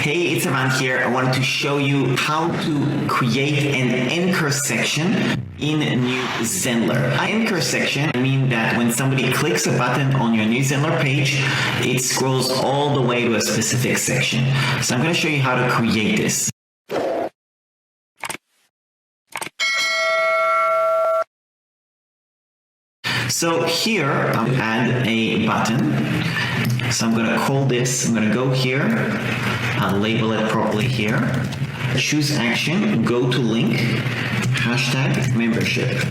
Hey, it's Ivan here. I wanted to show you how to create an anchor section in new Zenler. Anchor section means that when somebody clicks a button on your new Zenler page, it scrolls all the way to a specific section. So I'm going to show you how to create this. So here, I'll add a button. So I'm going to call this, I'm going to go here, I'll label it properly here, choose action, go to link, hashtag membership.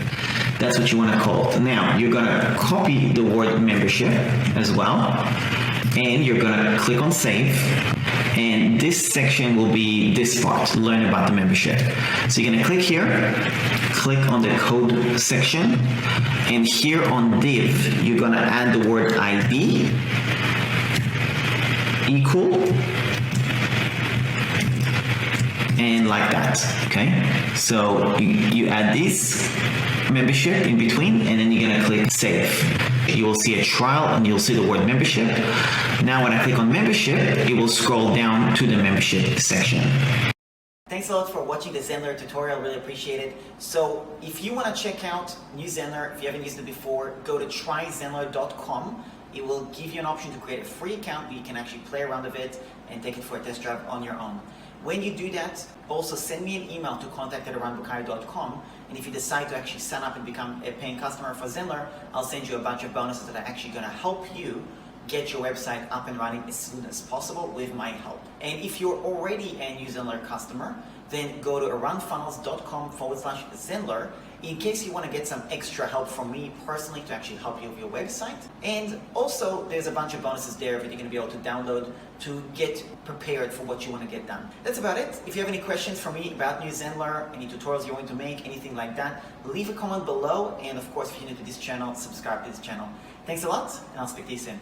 That's what you want to call it. Now, you're going to copy the word membership as well, and you're going to click on save. And this section will be this part, learn about the membership. So you're going to click here, click on the code section, and here on div, you're going to add the word ID equal, and like that, okay? So you add this membership in between, and then you're going to click save. You will see a trial and you'll see the word membership. Now when I click on membership, it will scroll down to the membership section. Thanks a lot for watching the Zenler tutorial, really appreciate it. So if you want to check out new Zenler, if you haven't used it before, go to tryzenler.com. It will give you an option to create a free account where you can actually play around with it and take it for a test drive on your own. When you do that, also send me an email to contact@iranbukhari.com, and if you decide to actually sign up and become a paying customer for Zenler, I'll send you a bunch of bonuses that are actually going to help you get your website up and running as soon as possible with my help. And if you're already a new Zenler customer, then go to aroundfunnels.com/Zenler in case you want to get some extra help from me personally to actually help you with your website. And also there's a bunch of bonuses there that you're going to be able to download to get prepared for what you want to get done. That's about it. If you have any questions for me about new Zenler, any tutorials you want to make, anything like that, leave a comment below. And of course, if you're new to this channel, subscribe to this channel. Thanks a lot, and I'll speak to you soon.